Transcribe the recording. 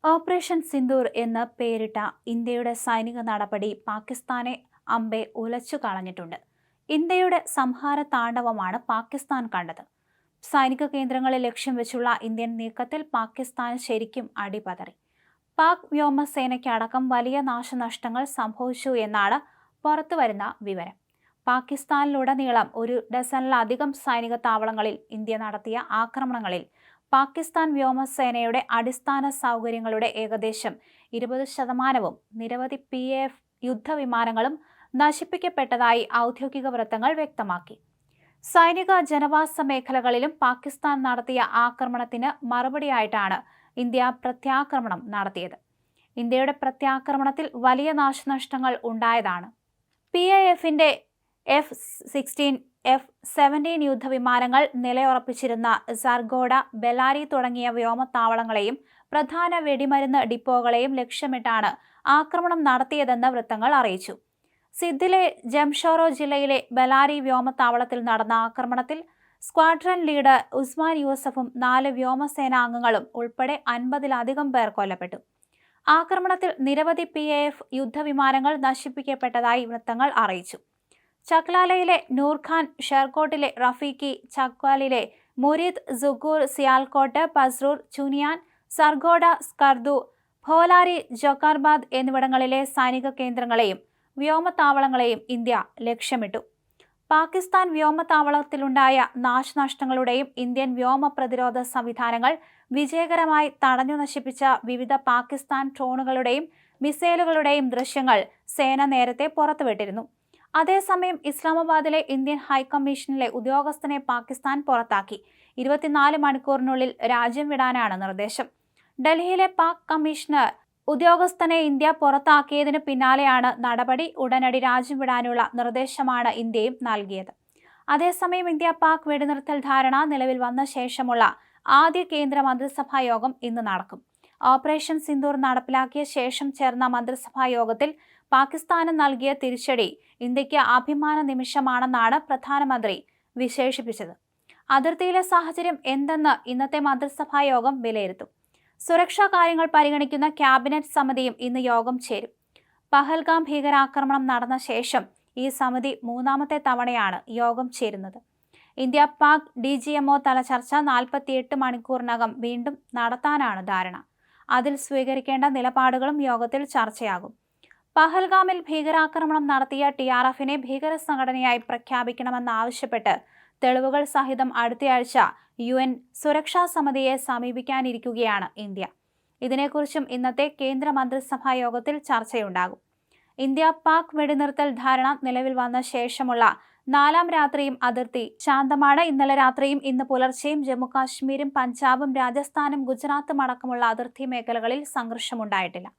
Operation Sindoor എന്ന് പേരിട്ട ഇന്ത്യയുടെ സൈനിക നടപടി പാകിസ്ഥാനെ അമ്പെ ഉലച്ചു കളഞ്ഞിട്ടുണ്ട്. ഇന്ത്യയുടെ സംഹാര താണ്ഡവമാണ് പാകിസ്ഥാൻ കണ്ടത്. സൈനിക കേന്ദ്രങ്ങളെ ലക്ഷ്യം വെച്ചുള്ള ഇന്ത്യൻ നീക്കത്തിൽ പാകിസ്ഥാൻ ശരിക്കും അടിപതറി. പാക് വ്യോമസേനയ്ക്കടക്കം വലിയ നാശനഷ്ടങ്ങൾ സംഭവിച്ചു എന്നാണ് പുറത്തുവരുന്ന വിവരം. പാകിസ്ഥാനിലുടനീളം ഒരു ഡസനിലധികം സൈനിക താവളങ്ങളിൽ ഇന്ത്യ നടത്തിയ ആക്രമണങ്ങളിൽ പാകിസ്ഥാൻ വ്യോമസേനയുടെ അടിസ്ഥാന സൗകര്യങ്ങളുടെ ഏകദേശം 20%, നിരവധി PAF യുദ്ധവിമാനങ്ങളും നശിപ്പിക്കപ്പെട്ടതായി ഔദ്യോഗിക വൃത്തങ്ങൾ വ്യക്തമാക്കി. സൈനിക ജനവാസ മേഖലകളിലും പാകിസ്ഥാൻ നടത്തിയ ആക്രമണത്തിന് മറുപടിയായിട്ടാണ് ഇന്ത്യ പ്രത്യാക്രമണം നടത്തിയത്. ഇന്ത്യയുടെ പ്രത്യാക്രമണത്തിൽ വലിയ നാശനഷ്ടങ്ങൾ ഉണ്ടായതാണ്. PAFന്റെ F-16, F-17 യുദ്ധവിമാനങ്ങൾ നിലയുറപ്പിച്ചിരുന്ന സർഗോഡ, ബെലാരി തുടങ്ങിയ വ്യോമത്താവളങ്ങളെയും പ്രധാന വെടിമരുന്ന് ഡിപ്പോകളെയും ലക്ഷ്യമിട്ടാണ് ആക്രമണം നടത്തിയതെന്ന് വൃത്തങ്ങൾ അറിയിച്ചു. സിദ്ധിലെ ജംഷോറോ ജില്ലയിലെ ബെലാരി വ്യോമത്താവളത്തിൽ നടന്ന ആക്രമണത്തിൽ സ്ക്വാഡ്രൺ ലീഡർ ഉസ്മാൻ യൂസഫും 4 വ്യോമസേനാംഗങ്ങളും ഉൾപ്പെടെ 50-ലധികം പേർ കൊല്ലപ്പെട്ടു. ആക്രമണത്തിൽ നിരവധി PAF യുദ്ധവിമാനങ്ങൾ നശിപ്പിക്കപ്പെട്ടതായി വൃത്തങ്ങൾ അറിയിച്ചു. ചക്ലാലയിലെ നൂർഖാൻ, ഷെർകോട്ടിലെ റഫീഖി, ചക്വാലിലെ മുരീദ്, സുഗൂർ, സിയാൽകോട്ട്, പസ്രൂർ, ചുനിയാൻ, സർഗോഡ, സ്കർദു, ഭോലാരി, ജോക്കാർബാദ് എന്നിവിടങ്ങളിലെ സൈനിക കേന്ദ്രങ്ങളെയും വ്യോമത്താവളങ്ങളെയും ഇന്ത്യ ലക്ഷ്യമിട്ടു. പാകിസ്ഥാൻ വ്യോമത്താവളത്തിലുണ്ടായ നാശനഷ്ടങ്ങളുടെയും ഇന്ത്യൻ വ്യോമ പ്രതിരോധ സംവിധാനങ്ങൾ വിജയകരമായി തടഞ്ഞു നശിപ്പിച്ച വിവിധ പാകിസ്ഥാൻ ഡ്രോണുകളുടെയും മിസൈലുകളുടെയും ദൃശ്യങ്ങൾ സേന നേരത്തെ പുറത്തുവിട്ടിരുന്നു. അതേസമയം ഇസ്ലാമാബാദിലെ ഇന്ത്യൻ ഹൈക്കമ്മീഷനിലെ ഉദ്യോഗസ്ഥനെ പാകിസ്ഥാൻ പുറത്താക്കി. 24 മണിക്കൂറിനുള്ളിൽ രാജ്യം വിടാനാണ് നിർദ്ദേശം. ഡൽഹിയിലെ പാക് കമ്മീഷണർ ഉദ്യോഗസ്ഥനെ ഇന്ത്യ പുറത്താക്കിയതിന് പിന്നാലെയാണ് നടപടി. ഉടനടി രാജ്യം വിടാനുള്ള നിർദ്ദേശമാണ് ഇന്ത്യയും നൽകിയത്. അതേസമയം ഇന്ത്യ പാക് വെടിനിർത്തൽ ധാരണ നിലവിൽ വന്ന ശേഷമുള്ള ആദ്യ കേന്ദ്ര മന്ത്രിസഭാ യോഗം ഇന്ന് നടക്കും. ഓപ്പറേഷൻ സിന്ദൂർ നടപ്പിലാക്കിയ ശേഷം ചേർന്ന മന്ത്രിസഭാ യോഗത്തിൽ പാകിസ്ഥാന് നൽകിയ തിരിച്ചടി ഇന്ത്യക്ക് അഭിമാന നിമിഷമാണെന്നാണ് പ്രധാനമന്ത്രി വിശേഷിപ്പിച്ചത്. അതിർത്തിയിലെ സാഹചര്യം എന്തെന്ന് ഇന്നത്തെ മന്ത്രിസഭാ യോഗം വിലയിരുത്തും. സുരക്ഷാ കാര്യങ്ങൾ പരിഗണിക്കുന്ന ക്യാബിനറ്റ് സമിതിയും ഇന്ന് യോഗം ചേരും. പഹൽഗാം ഭീകരാക്രമണം നടന്ന ശേഷം ഈ സമിതി 3ാമത്തെ തവണയാണ് യോഗം ചേരുന്നത്. ഇന്ത്യ പാക് DGMO തല ചർച്ച 48 മണിക്കൂറിനകം വീണ്ടും നടത്താനാണ് ധാരണ. അതിൽ സ്വീകരിക്കേണ്ട നിലപാടുകളും യോഗത്തിൽ ചർച്ചയാകും. പഹൽഗാമിൽ ഭീകരാക്രമണം നടത്തിയ TRFനെ ഭീകര സംഘടനയായി പ്രഖ്യാപിക്കണമെന്നാവശ്യപ്പെട്ട് തെളിവുകൾ സഹിതം അടുത്തയാഴ്ച UN സുരക്ഷാ സമിതിയെ സമീപിക്കാനിരിക്കുകയാണ് ഇന്ത്യ. ഇതിനെക്കുറിച്ചും ഇന്നത്തെ കേന്ദ്ര മന്ത്രിസഭാ യോഗത്തിൽ ചർച്ചയുണ്ടാകും. ഇന്ത്യ പാക് വെടിനിർത്തൽ ധാരണ നിലവിൽ വന്ന ശേഷമുള്ള 4ാം രാത്രിയും അതിർത്തി ശാന്തമാണ്. ഇന്നലെ രാത്രിയും ഇന്ന് പുലർച്ചെയും ജമ്മുകാശ്മീരും പഞ്ചാബും രാജസ്ഥാനും ഗുജറാത്തും അടക്കമുള്ള അതിർത്തി മേഖലകളിൽ സംഘർഷമുണ്ടായിട്ടില്ല.